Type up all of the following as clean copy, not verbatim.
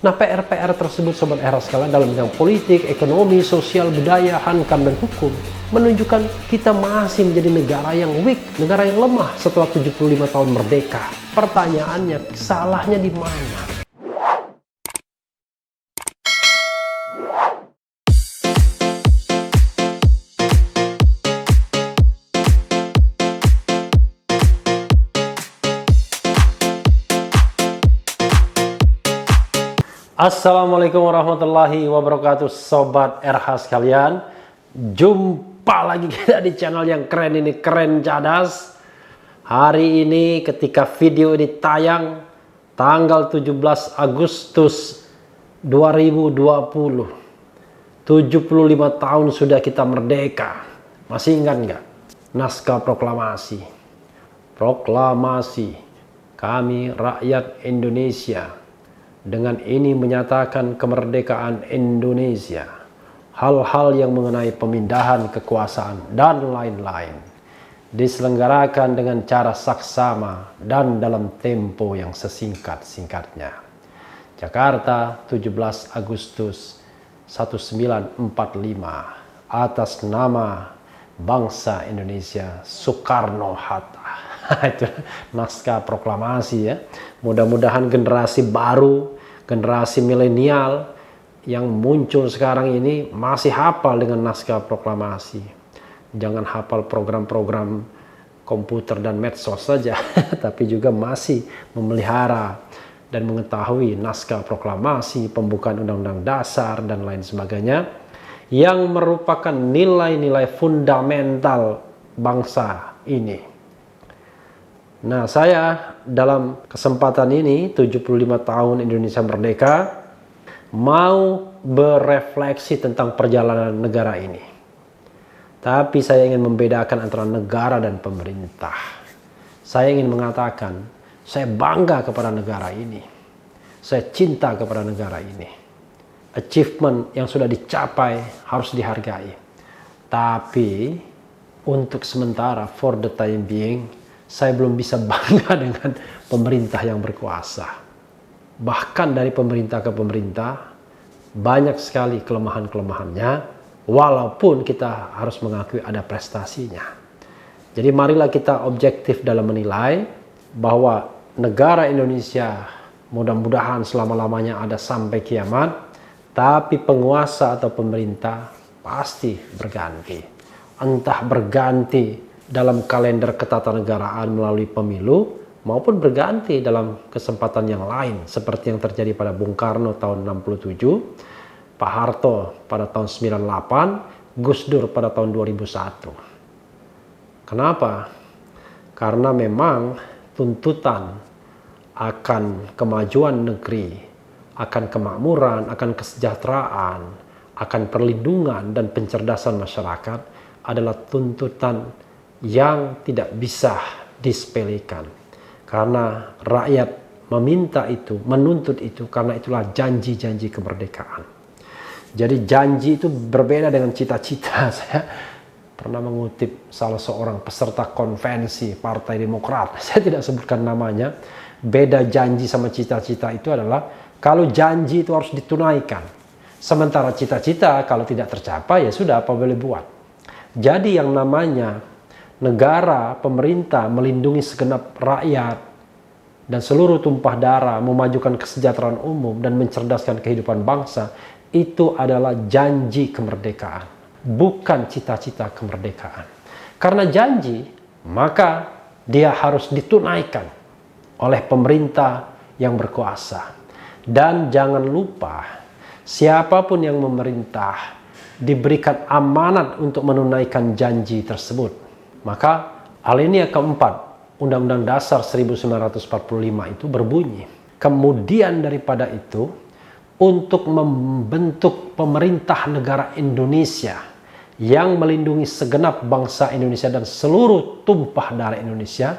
Nah, PR-PR tersebut Sobat Era sekalian dalam bidang politik, ekonomi, sosial, budaya, hankam, dan hukum menunjukkan kita masih menjadi negara yang weak, negara yang lemah setelah 75 tahun merdeka. Pertanyaannya, salahnya di mana? Assalamualaikum warahmatullahi wabarakatuh Sobat RH sekalian. Jumpa lagi kita di channel yang keren ini, Keren Cadas. Hari ini ketika video ini tayang tanggal 17 Agustus 2020, 75 tahun sudah kita merdeka. Masih ingat nggak? Naskah proklamasi. Proklamasi kami rakyat Indonesia dengan ini menyatakan kemerdekaan Indonesia, hal-hal yang mengenai pemindahan kekuasaan dan lain-lain diselenggarakan dengan cara saksama dan dalam tempo yang sesingkat-singkatnya. Jakarta, 17 Agustus 1945, atas nama bangsa Indonesia Soekarno-Hatta. Itu naskah proklamasi ya. Mudah-mudahan generasi baru, generasi milenial yang muncul sekarang ini masih hafal dengan naskah proklamasi. Jangan hafal program-program komputer dan medsos saja, tapi juga masih memelihara dan mengetahui naskah proklamasi, pembukaan Undang-Undang Dasar dan lain sebagainya yang merupakan nilai-nilai fundamental bangsa ini. Nah, saya dalam kesempatan ini 75 tahun Indonesia merdeka mau berefleksi tentang perjalanan negara ini. Tapi saya ingin membedakan antara negara dan pemerintah. Saya ingin mengatakan, saya bangga kepada negara ini. Saya cinta kepada negara ini. Achievement yang sudah dicapai harus dihargai. Tapi untuk sementara, for the time being, saya belum bisa bangga dengan pemerintah yang berkuasa. Bahkan dari pemerintah ke pemerintah, banyak sekali kelemahan-kelemahannya, walaupun kita harus mengakui ada prestasinya. Jadi marilah kita objektif dalam menilai bahwa negara Indonesia mudah-mudahan selama-lamanya ada sampai kiamat, tapi penguasa atau pemerintah pasti berganti. Entah berganti dalam kalender ketatanegaraan melalui pemilu maupun berganti dalam kesempatan yang lain seperti yang terjadi pada Bung Karno tahun 67, Pak Harto pada tahun 98, Gus Dur pada tahun 2001. Kenapa? Karena memang tuntutan akan kemajuan negeri, akan kemakmuran, akan kesejahteraan, akan perlindungan dan pencerdasan masyarakat adalah tuntutan yang tidak bisa disepelekan, karena rakyat meminta itu, menuntut itu, karena itulah janji-janji kemerdekaan. Jadi janji itu berbeda dengan cita-cita. Saya pernah mengutip salah seorang peserta konvensi Partai Demokrat, saya tidak sebutkan namanya. Beda janji sama cita-cita itu adalah kalau janji itu harus ditunaikan, sementara cita-cita kalau tidak tercapai ya sudah, apa boleh buat. Jadi yang namanya negara, pemerintah melindungi segenap rakyat dan seluruh tumpah darah, memajukan kesejahteraan umum dan mencerdaskan kehidupan bangsa, itu adalah janji kemerdekaan, bukan cita-cita kemerdekaan. Karena janji, maka dia harus ditunaikan oleh pemerintah yang berkuasa. Dan jangan lupa, siapapun yang memerintah diberikan amanat untuk menunaikan janji tersebut. Maka alinea keempat Undang-Undang Dasar 1945 itu berbunyi, kemudian daripada itu, untuk membentuk pemerintah negara Indonesia yang melindungi segenap bangsa Indonesia dan seluruh tumpah darah Indonesia,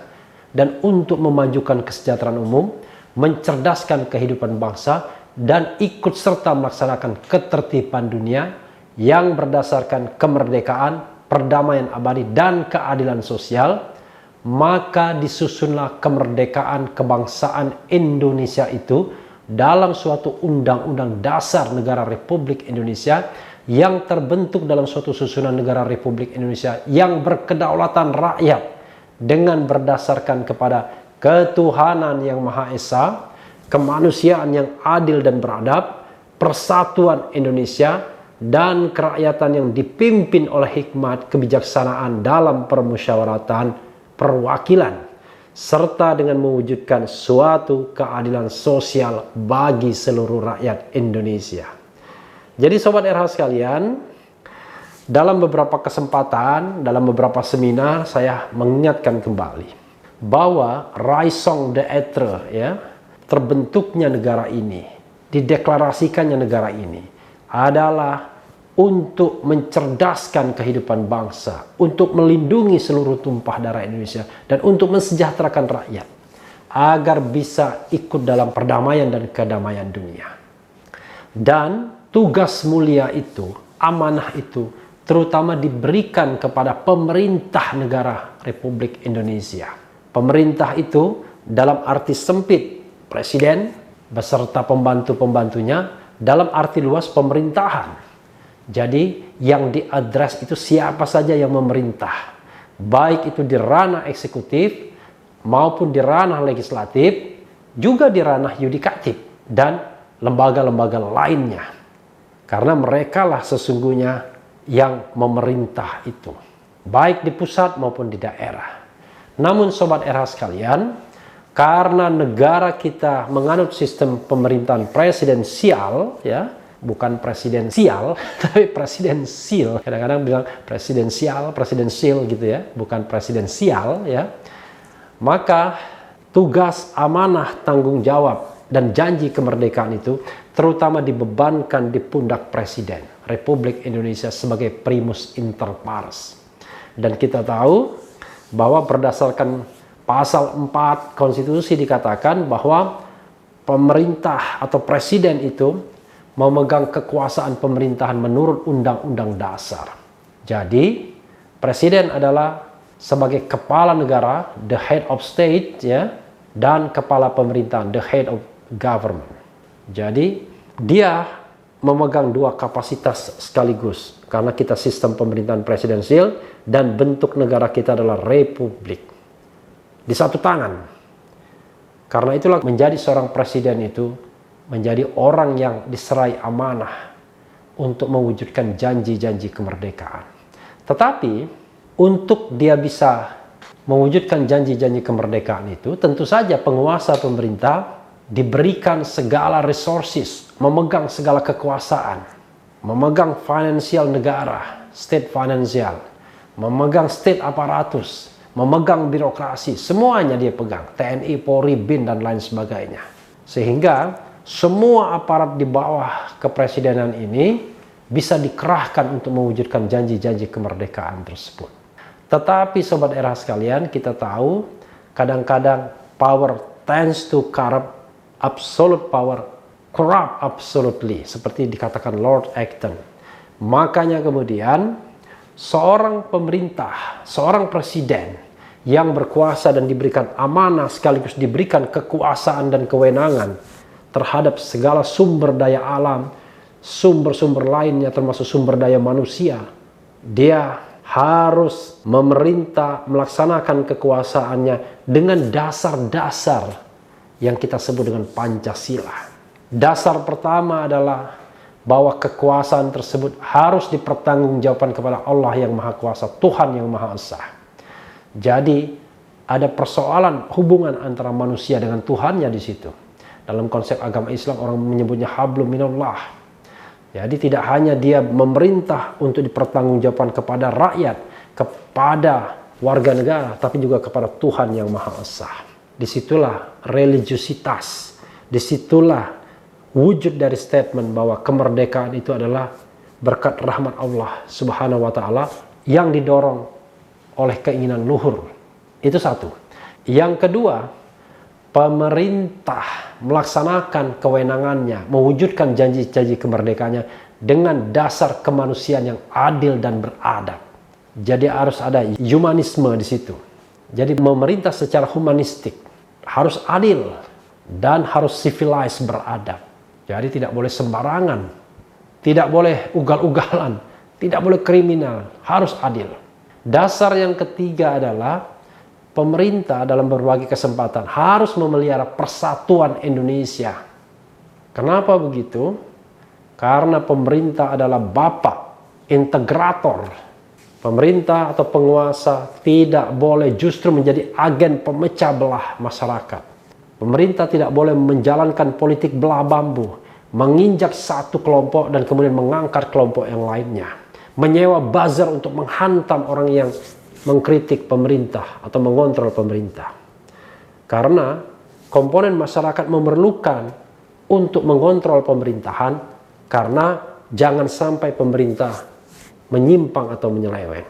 dan untuk memajukan kesejahteraan umum, mencerdaskan kehidupan bangsa, dan ikut serta melaksanakan ketertiban dunia yang berdasarkan kemerdekaan, perdamaian abadi, dan keadilan sosial, maka disusunlah kemerdekaan kebangsaan Indonesia itu dalam suatu undang-undang dasar negara Republik Indonesia yang terbentuk dalam suatu susunan negara Republik Indonesia yang berkedaulatan rakyat dengan berdasarkan kepada ketuhanan yang Maha Esa, kemanusiaan yang adil dan beradab, persatuan Indonesia, dan kerakyatan yang dipimpin oleh hikmat kebijaksanaan dalam permusyawaratan perwakilan, serta dengan mewujudkan suatu keadilan sosial bagi seluruh rakyat Indonesia. Jadi Sobat RH sekalian, dalam beberapa kesempatan, dalam beberapa seminar, saya mengingatkan kembali bahwa raison d'être, ya, terbentuknya negara ini, dideklarasikannya negara ini adalah untuk mencerdaskan kehidupan bangsa, untuk melindungi seluruh tumpah darah Indonesia, dan untuk mensejahterakan rakyat agar bisa ikut dalam perdamaian dan kedamaian dunia. Dan tugas mulia itu, amanah itu, terutama diberikan kepada pemerintah negara Republik Indonesia. Pemerintah itu dalam arti sempit presiden beserta pembantu-pembantunya, dalam arti luas pemerintahan. Jadi yang diadres itu siapa saja yang memerintah, baik itu di ranah eksekutif maupun di ranah legislatif, juga di ranah yudikatif dan lembaga-lembaga lainnya. Karena mereka lah sesungguhnya yang memerintah itu, baik di pusat maupun di daerah. Namun Sobat RH sekalian, karena negara kita menganut sistem pemerintahan presidensial, ya, bukan presidensial, tapi presidensil. Kadang-kadang bilang presidensial gitu ya, bukan presidensial ya. Maka tugas, amanah, tanggung jawab, dan janji kemerdekaan itu terutama dibebankan di pundak Presiden Republik Indonesia sebagai primus inter pares. Dan kita tahu bahwa berdasarkan pasal 4 konstitusi dikatakan bahwa pemerintah atau presiden itu memegang kekuasaan pemerintahan menurut Undang-Undang Dasar. Jadi, presiden adalah sebagai kepala negara, the head of state, ya, dan kepala pemerintahan, the head of government. Jadi, dia memegang dua kapasitas sekaligus karena kita sistem pemerintahan presidensial dan bentuk negara kita adalah republik. Di satu tangan. Karena itulah menjadi seorang presiden itu menjadi orang yang diserai amanah untuk mewujudkan janji-janji kemerdekaan. Tetapi untuk dia bisa mewujudkan janji-janji kemerdekaan itu, tentu saja penguasa pemerintah diberikan segala resources, memegang segala kekuasaan, memegang finansial negara, state financial, memegang state aparatus, memegang birokrasi, semuanya dia pegang, TNI, Polri, BIN, dan lain sebagainya. Sehingga semua aparat di bawah kepresidenan ini bisa dikerahkan untuk mewujudkan janji-janji kemerdekaan tersebut. Tetapi Sobat RH sekalian, kita tahu kadang-kadang power tends to corrupt, absolute power corrupt absolutely, seperti dikatakan Lord Acton. Makanya kemudian seorang pemerintah, seorang presiden yang berkuasa dan diberikan amanah sekaligus diberikan kekuasaan dan kewenangan terhadap segala sumber daya alam, sumber-sumber lainnya termasuk sumber daya manusia, dia harus memerintah, melaksanakan kekuasaannya dengan dasar-dasar yang kita sebut dengan Pancasila. Dasar pertama adalah bahwa kekuasaan tersebut harus dipertanggungjawabkan kepada Allah yang Maha Kuasa, Tuhan yang Maha Esa. Jadi ada persoalan hubungan antara manusia dengan Tuhannya di situ. Dalam konsep agama Islam orang menyebutnya hablum minallah. Jadi tidak hanya dia memerintah untuk dipertanggungjawabkan kepada rakyat, kepada warga negara, tapi juga kepada Tuhan yang Maha Esa. Disitulah religiusitas, disitulah wujud dari statement bahwa kemerdekaan itu adalah berkat rahmat Allah Subhanahu wa Ta'ala yang didorong oleh keinginan luhur. Itu satu. Yang kedua, pemerintah melaksanakan kewenangannya, mewujudkan janji-janji kemerdekaannya dengan dasar kemanusiaan yang adil dan beradab. Jadi harus ada humanisme di situ. Jadi memerintah secara humanistik, harus adil dan harus civilized, beradab. Jadi tidak boleh sembarangan, tidak boleh ugal-ugalan, tidak boleh kriminal, harus adil. Dasar yang ketiga adalah pemerintah dalam berbagai kesempatan harus memelihara persatuan Indonesia. Kenapa begitu? Karena pemerintah adalah bapak, integrator. Pemerintah atau penguasa tidak boleh justru menjadi agen pemecah belah masyarakat. Pemerintah tidak boleh menjalankan politik belah bambu, menginjak satu kelompok dan kemudian mengangkat kelompok yang lainnya. Menyewa buzzer untuk menghantam orang yang mengkritik pemerintah atau mengontrol pemerintah. Karena komponen masyarakat memerlukan untuk mengontrol pemerintahan, karena jangan sampai pemerintah menyimpang atau menyeleweng.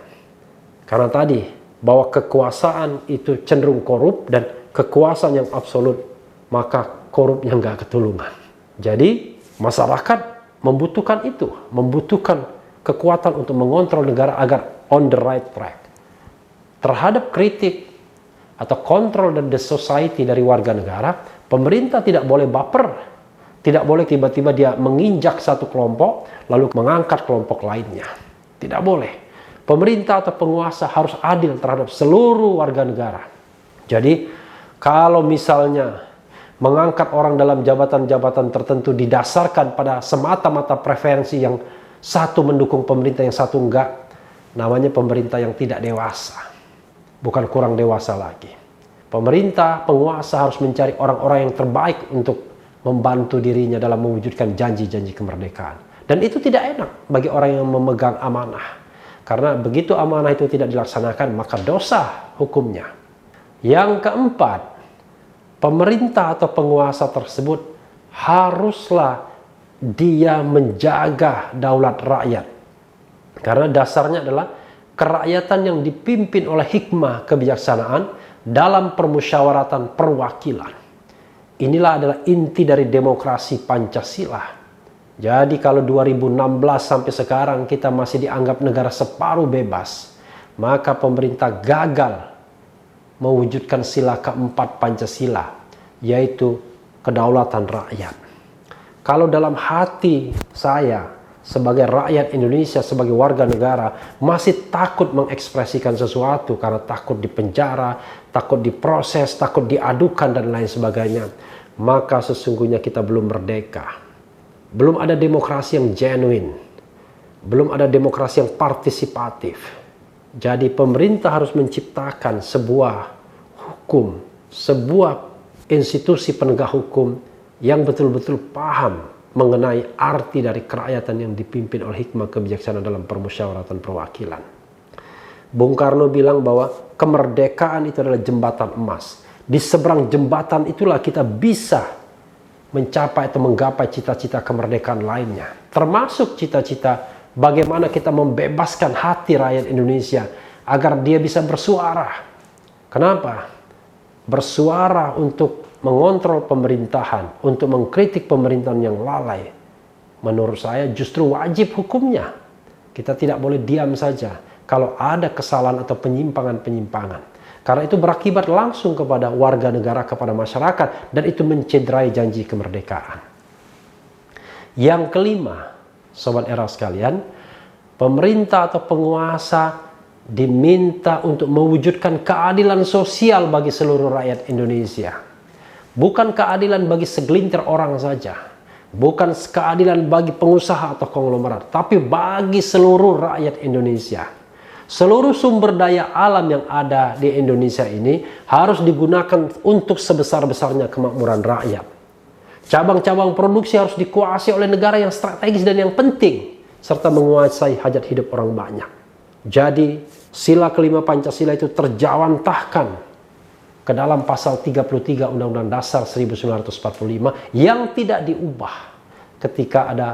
Karena tadi bahwa kekuasaan itu cenderung korup dan kekuasaan yang absolut, maka korupnya nggak ketulungan. Jadi masyarakat membutuhkan itu, membutuhkan kekuatan untuk mengontrol negara agar on the right track. Terhadap kritik atau kontrol dan the society dari warga negara, pemerintah tidak boleh baper, tidak boleh tiba-tiba dia menginjak satu kelompok lalu mengangkat kelompok lainnya. Tidak boleh. Pemerintah atau penguasa harus adil terhadap seluruh warga negara. Jadi kalau misalnya mengangkat orang dalam jabatan-jabatan tertentu didasarkan pada semata-mata preferensi yang satu mendukung pemerintah, yang satu enggak, namanya pemerintah yang tidak dewasa. Bukan kurang dewasa lagi. Pemerintah, penguasa harus mencari orang-orang yang terbaik untuk membantu dirinya dalam mewujudkan janji-janji kemerdekaan. Dan itu tidak enak bagi orang yang memegang amanah. Karena begitu amanah itu tidak dilaksanakan, maka dosa hukumnya. Yang keempat, pemerintah atau penguasa tersebut haruslah dia menjaga daulat rakyat. Karena dasarnya adalah kerakyatan yang dipimpin oleh hikmah kebijaksanaan dalam permusyawaratan perwakilan. Inilah adalah inti dari demokrasi Pancasila. Jadi kalau 2016 sampai sekarang kita masih dianggap negara separuh bebas, maka pemerintah gagal mewujudkan sila keempat Pancasila, yaitu kedaulatan rakyat. Kalau dalam hati saya sebagai rakyat Indonesia, sebagai warga negara, masih takut mengekspresikan sesuatu karena takut dipenjara, takut diproses, takut diadukan dan lain sebagainya, maka sesungguhnya kita belum merdeka. Belum ada demokrasi yang genuine, belum ada demokrasi yang partisipatif. Jadi pemerintah harus menciptakan sebuah hukum, sebuah institusi penegak hukum yang betul-betul paham mengenai arti dari kerakyatan yang dipimpin oleh hikmah kebijaksanaan dalam permusyawaratan perwakilan. Bung Karno bilang bahwa kemerdekaan itu adalah jembatan emas. Di seberang jembatan itulah kita bisa mencapai atau menggapai cita-cita kemerdekaan lainnya. Termasuk cita-cita bagaimana kita membebaskan hati rakyat Indonesia agar dia bisa bersuara. Kenapa? Bersuara untuk mengontrol pemerintahan, untuk mengkritik pemerintahan yang lalai. Menurut saya justru wajib hukumnya. Kita tidak boleh diam saja kalau ada kesalahan atau penyimpangan-penyimpangan. Karena itu berakibat langsung kepada warga negara, kepada masyarakat, dan itu mencederai janji kemerdekaan. Yang kelima, sobat era sekalian, pemerintah atau penguasa diminta untuk mewujudkan keadilan sosial bagi seluruh rakyat Indonesia. Bukan keadilan bagi segelintir orang saja, bukan keadilan bagi pengusaha atau konglomerat, tapi bagi seluruh rakyat Indonesia. Seluruh sumber daya alam yang ada di Indonesia ini harus digunakan untuk sebesar-besarnya kemakmuran rakyat. Cabang-cabang produksi harus dikuasai oleh negara yang strategis dan yang penting, serta menguasai hajat hidup orang banyak. Jadi, sila kelima Pancasila itu terjawantahkan ke dalam pasal 33 Undang-Undang Dasar 1945 yang tidak diubah ketika ada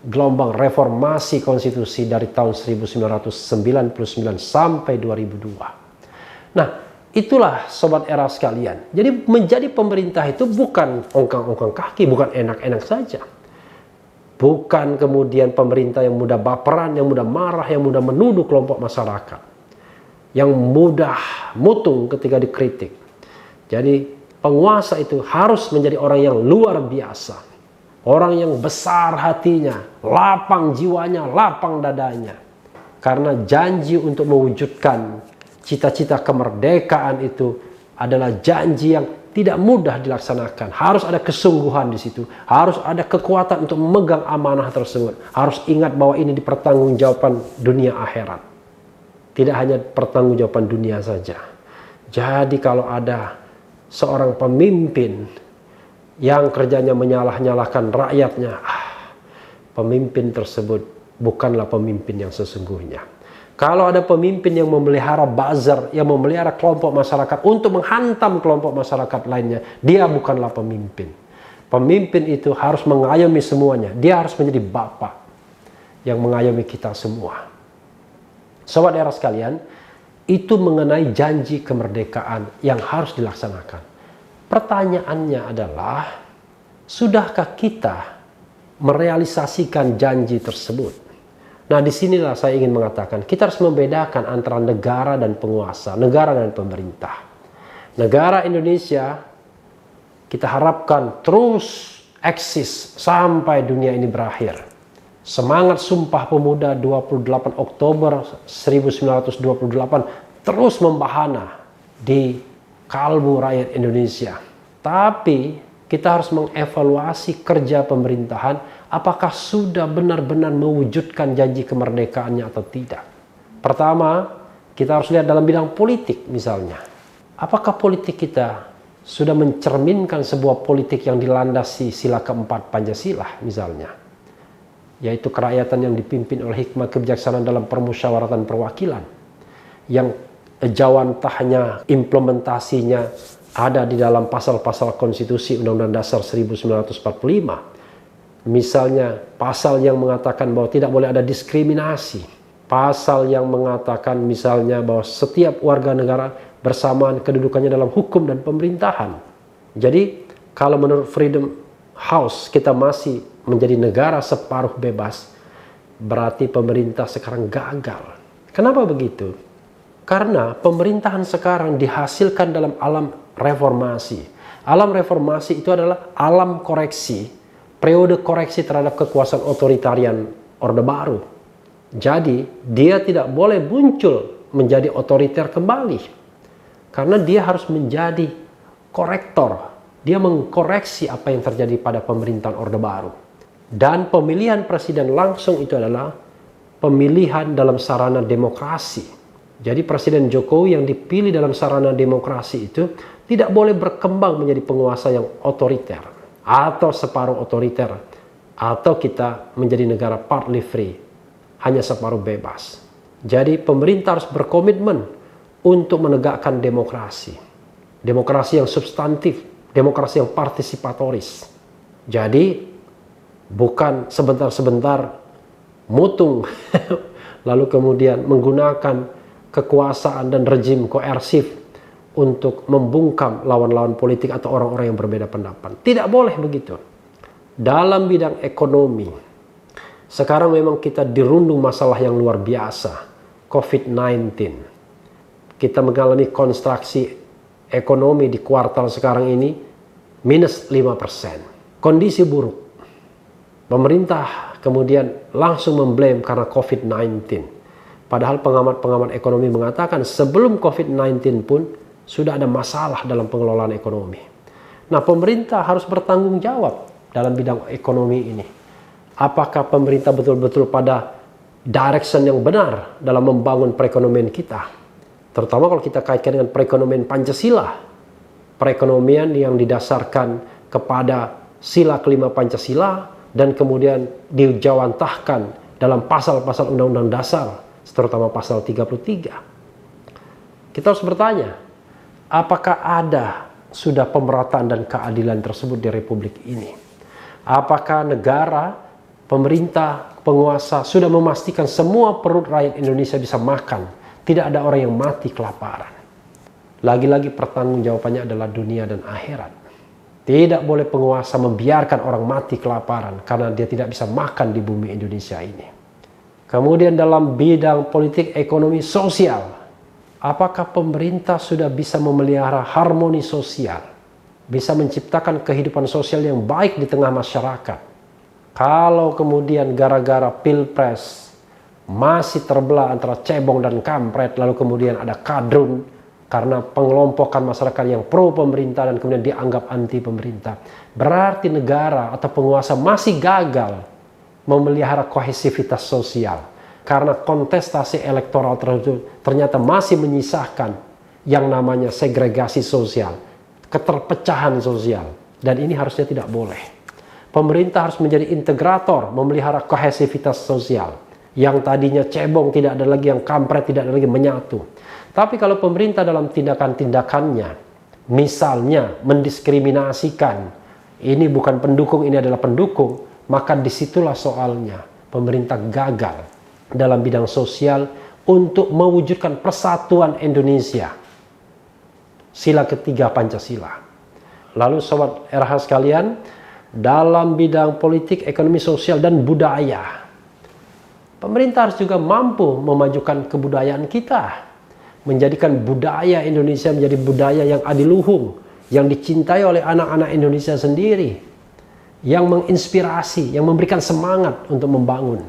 gelombang reformasi konstitusi dari tahun 1999 sampai 2002. Nah, itulah sobat era sekalian. Jadi menjadi pemerintah itu bukan ongkang-ongkang kaki, bukan enak-enak saja. Bukan kemudian pemerintah yang mudah baperan, yang mudah marah, yang mudah menuduh kelompok masyarakat. Yang mudah mutung ketika dikritik. Jadi penguasa itu harus menjadi orang yang luar biasa. Orang yang besar hatinya, lapang jiwanya, lapang dadanya. Karena janji untuk mewujudkan cita-cita kemerdekaan itu adalah janji yang tidak mudah dilaksanakan. Harus ada kesungguhan di situ. Harus ada kekuatan untuk memegang amanah tersebut. Harus ingat bahwa ini dipertanggungjawabkan dunia akhirat. Tidak hanya pertanggungjawaban dunia saja. Jadi kalau ada seorang pemimpin yang kerjanya menyalah-nyalahkan rakyatnya, pemimpin tersebut bukanlah pemimpin yang sesungguhnya. Kalau ada pemimpin yang memelihara buzzer, yang memelihara kelompok masyarakat untuk menghantam kelompok masyarakat lainnya, dia bukanlah pemimpin. Pemimpin itu harus mengayomi semuanya. Dia harus menjadi bapak yang mengayomi kita semua. Sobat era sekalian, itu mengenai janji kemerdekaan yang harus dilaksanakan. Pertanyaannya adalah, sudahkah kita merealisasikan janji tersebut? Nah, disinilah saya ingin mengatakan, kita harus membedakan antara negara dan penguasa, negara dan pemerintah. Negara Indonesia, kita harapkan terus eksis sampai dunia ini berakhir. Semangat Sumpah Pemuda 28 Oktober 1928 terus membahana di kalbu rakyat Indonesia. Tapi kita harus mengevaluasi kerja pemerintahan, apakah sudah benar-benar mewujudkan janji kemerdekaannya atau tidak. Pertama, kita harus lihat dalam bidang politik misalnya. Apakah politik kita sudah mencerminkan sebuah politik yang dilandasi sila keempat Pancasila misalnya, yaitu kerakyatan yang dipimpin oleh hikmah kebijaksanaan dalam permusyawaratan perwakilan, yang jawantahnya, implementasinya ada di dalam pasal-pasal konstitusi Undang-Undang Dasar 1945. Misalnya pasal yang mengatakan bahwa tidak boleh ada diskriminasi. Pasal yang mengatakan misalnya bahwa setiap warga negara bersamaan kedudukannya dalam hukum dan pemerintahan. Jadi kalau menurut Freedom House kita masih menjadi negara separuh bebas, berarti pemerintah sekarang gagal. Kenapa begitu? Karena pemerintahan sekarang dihasilkan dalam alam reformasi. Alam reformasi itu adalah alam koreksi, periode koreksi terhadap kekuasaan otoritarian Orde Baru. Jadi dia tidak boleh muncul menjadi otoriter kembali. Karena dia harus menjadi korektor. Dia mengkoreksi apa yang terjadi pada pemerintahan Orde Baru. Dan pemilihan presiden langsung itu adalah pemilihan dalam sarana demokrasi. Jadi Presiden Jokowi yang dipilih dalam sarana demokrasi itu tidak boleh berkembang menjadi penguasa yang otoriter atau separuh otoriter, atau kita menjadi negara partly free, hanya separuh bebas. Jadi pemerintah harus berkomitmen untuk menegakkan demokrasi. Demokrasi yang substantif, demokrasi yang partisipatoris. Jadi bukan sebentar-sebentar mutung lalu kemudian menggunakan kekuasaan dan rejim koersif untuk membungkam lawan-lawan politik atau orang-orang yang berbeda pendapat. Tidak boleh begitu. Dalam bidang ekonomi, sekarang memang kita dirundung masalah yang luar biasa, COVID-19. Kita mengalami konstruksi ekonomi di kuartal sekarang ini minus 5%. Kondisi buruk. Pemerintah kemudian langsung memblame karena COVID-19. Padahal pengamat-pengamat ekonomi mengatakan sebelum COVID-19 pun sudah ada masalah dalam pengelolaan ekonomi. Nah, pemerintah harus bertanggung jawab dalam bidang ekonomi ini. Apakah pemerintah betul-betul pada direction yang benar dalam membangun perekonomian kita? Terutama kalau kita kaitkan dengan perekonomian Pancasila. Perekonomian yang didasarkan kepada sila kelima Pancasila dan kemudian dijawantahkan dalam pasal-pasal Undang-Undang Dasar, terutama pasal 33. Kita harus bertanya, apakah ada sudah pemerataan dan keadilan tersebut di Republik ini? Apakah negara, pemerintah, penguasa sudah memastikan semua perut rakyat Indonesia bisa makan? Tidak ada orang yang mati kelaparan. Lagi-lagi pertanggungjawabannya adalah dunia dan akhirat. Tidak boleh penguasa membiarkan orang mati kelaparan karena dia tidak bisa makan di bumi Indonesia ini. Kemudian dalam bidang politik, ekonomi, sosial, apakah pemerintah sudah bisa memelihara harmoni sosial? bisa menciptakan kehidupan sosial yang baik di tengah masyarakat. Kalau kemudian gara-gara pilpres masih terbelah antara cebong dan kampret, lalu kemudian ada kadrun karena pengelompokan masyarakat yang pro pemerintah dan kemudian dianggap anti pemerintah, berarti negara atau penguasa masih gagal memelihara kohesivitas sosial. Karena kontestasi elektoral ternyata masih menyisakan yang namanya segregasi sosial, keterpecahan sosial. Dan ini harusnya tidak boleh. Pemerintah harus menjadi integrator, memelihara kohesivitas sosial. Yang tadinya cebong tidak ada lagi, yang kampret tidak ada lagi, menyatu. Tapi kalau pemerintah dalam tindakan-tindakannya, misalnya mendiskriminasikan, ini bukan pendukung, ini adalah pendukung, maka disitulah soalnya pemerintah gagal dalam bidang sosial untuk mewujudkan persatuan Indonesia. Sila ketiga Pancasila. Lalu sobat RH sekalian, dalam bidang politik, ekonomi, sosial, dan budaya, pemerintah harus juga mampu memajukan kebudayaan kita, menjadikan budaya Indonesia menjadi budaya yang adiluhung, yang dicintai oleh anak-anak Indonesia sendiri, yang menginspirasi, yang memberikan semangat untuk membangun.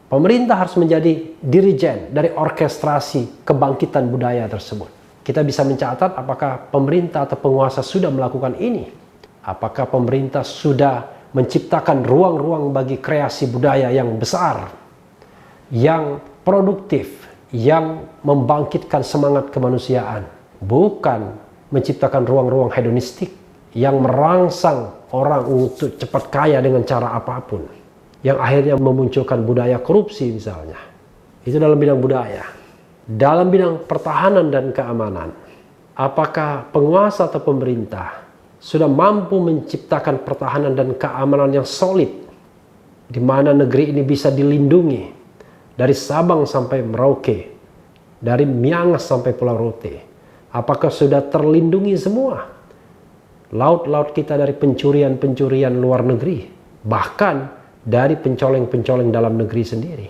Pemerintah harus menjadi dirijen dari orkestrasi kebangkitan budaya tersebut. Kita bisa mencatat apakah pemerintah atau penguasa sudah melakukan ini. Apakah pemerintah sudah menciptakan ruang-ruang bagi kreasi budaya yang besar, yang produktif, yang membangkitkan semangat kemanusiaan. Bukan menciptakan ruang-ruang hedonistik yang merangsang orang untuk cepat kaya dengan cara apapun, yang akhirnya memunculkan budaya korupsi misalnya. Itu dalam bidang budaya. Dalam bidang pertahanan dan keamanan, apakah penguasa atau pemerintah sudah mampu menciptakan pertahanan dan keamanan yang solid, di mana negeri ini bisa dilindungi dari Sabang sampai Merauke, dari Miangas sampai Pulau Rote? Apakah sudah terlindungi semua laut-laut kita dari pencurian-pencurian luar negeri, bahkan dari pencoleng-pencoleng dalam negeri sendiri?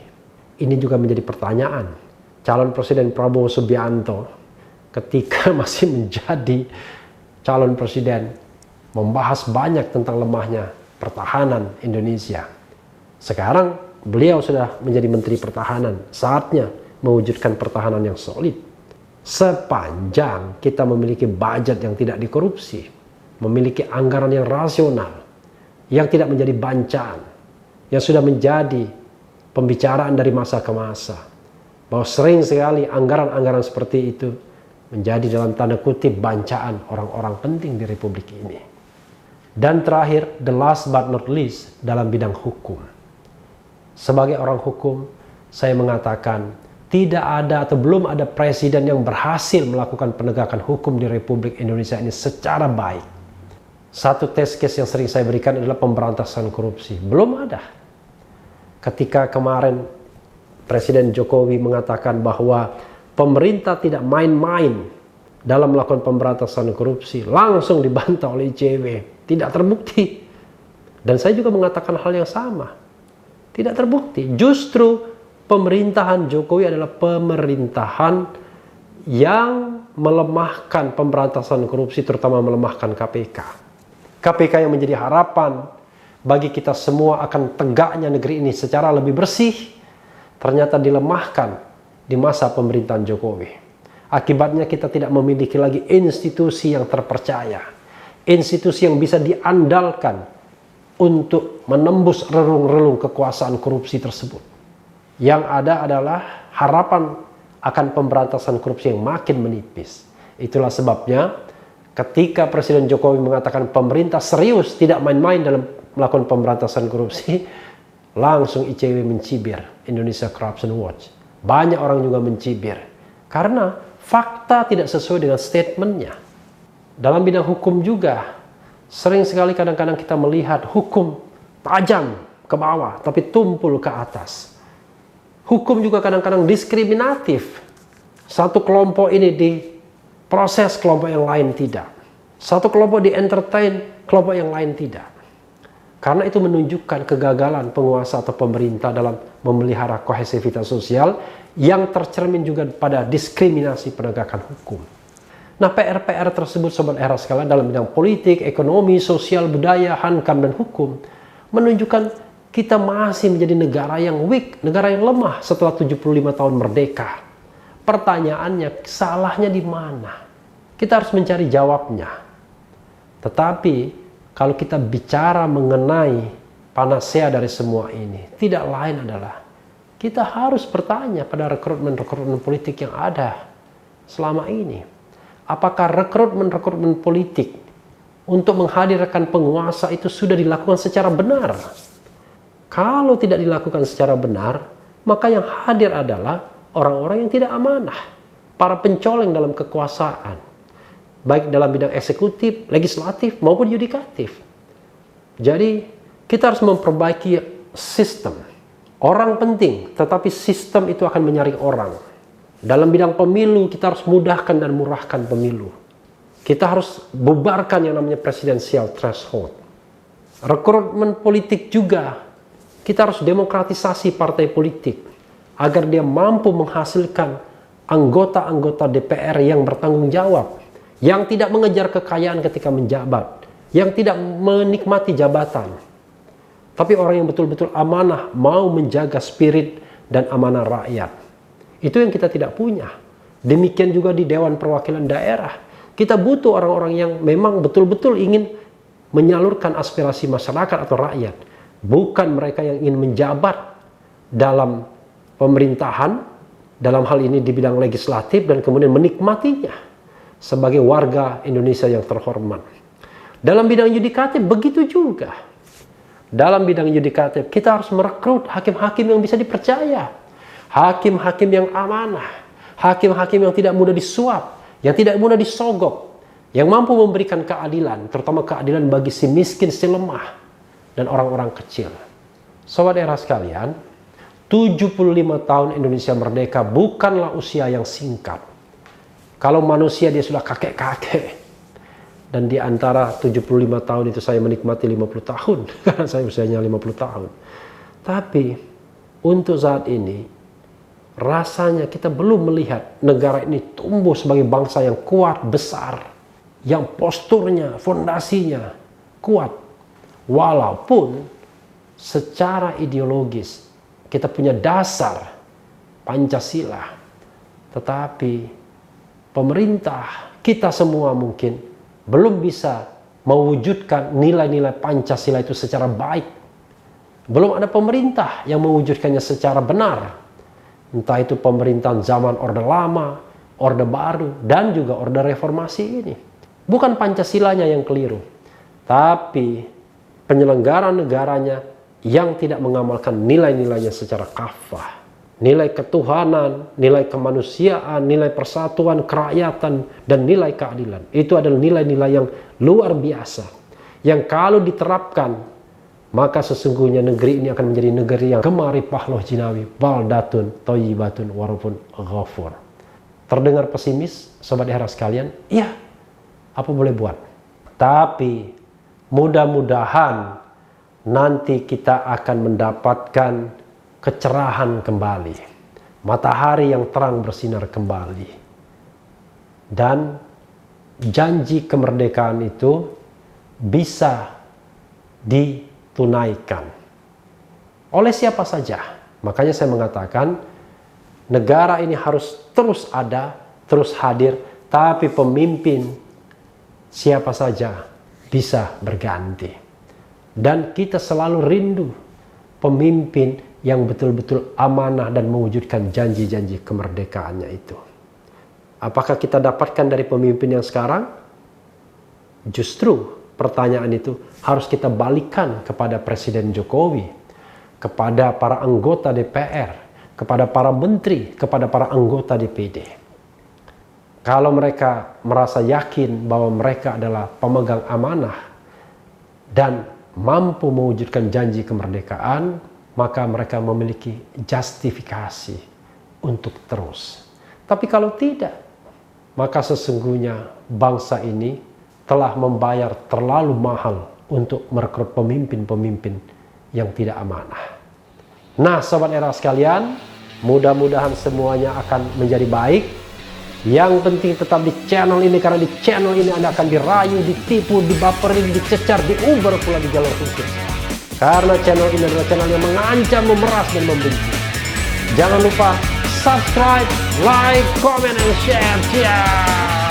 Ini juga menjadi pertanyaan. Calon Presiden Prabowo Subianto ketika masih menjadi calon presiden membahas banyak tentang lemahnya pertahanan Indonesia. Sekarang beliau sudah menjadi Menteri Pertahanan, saatnya mewujudkan pertahanan yang solid. Sepanjang kita memiliki budget yang tidak dikorupsi, memiliki anggaran yang rasional, yang tidak menjadi bancaan, yang sudah menjadi pembicaraan dari masa ke masa, bahwa sering sekali anggaran-anggaran seperti itu menjadi dalam tanda kutip bancaan orang-orang penting di Republik ini. Dan terakhir, the last but not least, dalam bidang hukum. Sebagai orang hukum, saya mengatakan tidak ada atau belum ada presiden yang berhasil melakukan penegakan hukum di Republik Indonesia ini secara baik. Satu test case yang sering saya berikan adalah pemberantasan korupsi. Belum ada. Ketika kemarin Presiden Jokowi mengatakan bahwa pemerintah tidak main-main dalam melakukan pemberantasan korupsi, langsung dibantah oleh ICW. Tidak terbukti. Dan saya juga mengatakan hal yang sama. Tidak terbukti. Justru pemerintahan Jokowi adalah pemerintahan yang melemahkan pemberantasan korupsi, terutama melemahkan KPK. KPK yang menjadi harapan bagi kita semua akan tegaknya negeri ini secara lebih bersih, ternyata dilemahkan di masa pemerintahan Jokowi. Akibatnya kita tidak memiliki lagi institusi yang terpercaya, institusi yang bisa diandalkan untuk menembus relung-relung kekuasaan korupsi tersebut. Yang ada adalah harapan akan pemberantasan korupsi yang makin menipis. Itulah sebabnya ketika Presiden Jokowi mengatakan pemerintah serius tidak main-main dalam melakukan pemberantasan korupsi, langsung ICW mencibir Indonesia Corruption Watch. Banyak orang juga mencibir karena fakta tidak sesuai dengan statementnya. Dalam bidang hukum juga sering sekali kadang-kadang kita melihat hukum tajam ke bawah tapi tumpul ke atas. Hukum juga kadang-kadang diskriminatif. Satu kelompok ini diproses, kelompok yang lain tidak. Satu kelompok di entertain, kelompok yang lain tidak. Karena itu menunjukkan kegagalan penguasa atau pemerintah dalam memelihara kohesivitas sosial yang tercermin juga pada diskriminasi penegakan hukum. Nah, PR-PR tersebut Sobat Era sekalian dalam bidang politik, ekonomi, sosial, budaya, hankam, dan hukum menunjukkan kita masih menjadi negara yang weak, negara yang lemah setelah 75 tahun merdeka. Pertanyaannya, salahnya di mana? Kita harus mencari jawabnya. Tetapi kalau kita bicara mengenai panacea dari semua ini, tidak lain adalah kita harus bertanya pada rekrutmen-rekrutmen politik yang ada selama ini. Apakah rekrutmen-rekrutmen politik untuk menghadirkan penguasa itu sudah dilakukan secara benar? Kalau tidak dilakukan secara benar, maka yang hadir adalah orang-orang yang tidak amanah, para pencoleng dalam kekuasaan, baik dalam bidang eksekutif, legislatif, maupun yudikatif. Jadi, kita harus memperbaiki sistem. Orang penting, tetapi sistem itu akan menyaring orang. Dalam bidang pemilu, kita harus mudahkan dan murahkan pemilu. Kita harus bubarkan yang namanya presidensial threshold. Rekrutmen politik juga, kita harus demokratisasi partai politik agar dia mampu menghasilkan anggota-anggota DPR yang bertanggung jawab, yang tidak mengejar kekayaan ketika menjabat, yang tidak menikmati jabatan, tapi orang yang betul-betul amanah, mau menjaga spirit dan amanah rakyat. Itu yang kita tidak punya. Demikian juga di Dewan Perwakilan Daerah. Kita butuh orang-orang yang memang betul-betul ingin menyalurkan aspirasi masyarakat atau rakyat. Bukan mereka yang ingin menjabat dalam pemerintahan, dalam hal ini di bidang legislatif, dan kemudian menikmatinya sebagai warga Indonesia yang terhormat. Dalam bidang yudikatif begitu juga. Dalam bidang yudikatif kita harus merekrut hakim-hakim yang bisa dipercaya. Hakim-hakim yang amanah, hakim-hakim yang tidak mudah disuap, yang tidak mudah disogok, yang mampu memberikan keadilan, terutama keadilan bagi si miskin, si lemah, dan orang-orang kecil. Sobat Era sekalian, 75 tahun Indonesia merdeka bukanlah usia yang singkat. Kalau manusia dia sudah kakek-kakek, dan di antara 75 tahun itu saya menikmati 50 tahun, karena saya usianya 50 tahun. Tapi untuk saat ini, rasanya kita belum melihat negara ini tumbuh sebagai bangsa yang kuat, besar, yang posturnya, fondasinya kuat. Walaupun secara ideologis kita punya dasar Pancasila, tetapi pemerintah, kita semua mungkin belum bisa mewujudkan nilai-nilai Pancasila itu secara baik. Belum ada pemerintah yang mewujudkannya secara benar. Entah itu pemerintahan zaman Orde Lama, Orde Baru, dan juga Orde Reformasi ini. Bukan Pancasilanya yang keliru, tapi penyelenggara negaranya yang tidak mengamalkan nilai-nilainya secara kafah. Nilai ketuhanan, nilai kemanusiaan, nilai persatuan, kerakyatan, dan nilai keadilan. Itu adalah nilai-nilai yang luar biasa. Yang kalau diterapkan, maka sesungguhnya negeri ini akan menjadi negeri yang gemaripah loh jinawi, baldatun, toyibatun, warupun ghafur. Terdengar pesimis, Sobat Era sekalian? Iya, apa boleh buat? Tapi mudah-mudahan nanti kita akan mendapatkan kecerahan kembali. Matahari yang terang bersinar kembali. Dan janji kemerdekaan itu bisa ditunaikan oleh siapa saja. Makanya saya mengatakan negara ini harus terus ada, terus hadir, tapi pemimpin siapa saja bisa berganti. Dan kita selalu rindu pemimpin yang betul-betul amanah dan mewujudkan janji-janji kemerdekaannya itu. Apakah kita dapatkan dari pemimpin yang sekarang? Justru pertanyaan itu harus kita balikan kepada Presiden Jokowi, kepada para anggota DPR, kepada para menteri, kepada para anggota DPD. Kalau mereka merasa yakin bahwa mereka adalah pemegang amanah dan mampu mewujudkan janji kemerdekaan, maka mereka memiliki justifikasi untuk terus. Tapi kalau tidak, maka sesungguhnya bangsa ini telah membayar terlalu mahal untuk merekrut pemimpin-pemimpin yang tidak amanah. Nah, Sobat Era sekalian, mudah-mudahan semuanya akan menjadi baik. Yang penting tetap di channel ini, karena di channel ini Anda akan dirayu, ditipu, dibaperin, dicecar, diuber pula di jalur khusus. Karena channel ini adalah channel yang mengancam, memeras, dan membenci. Jangan lupa subscribe, like, comment, and share. Ciao.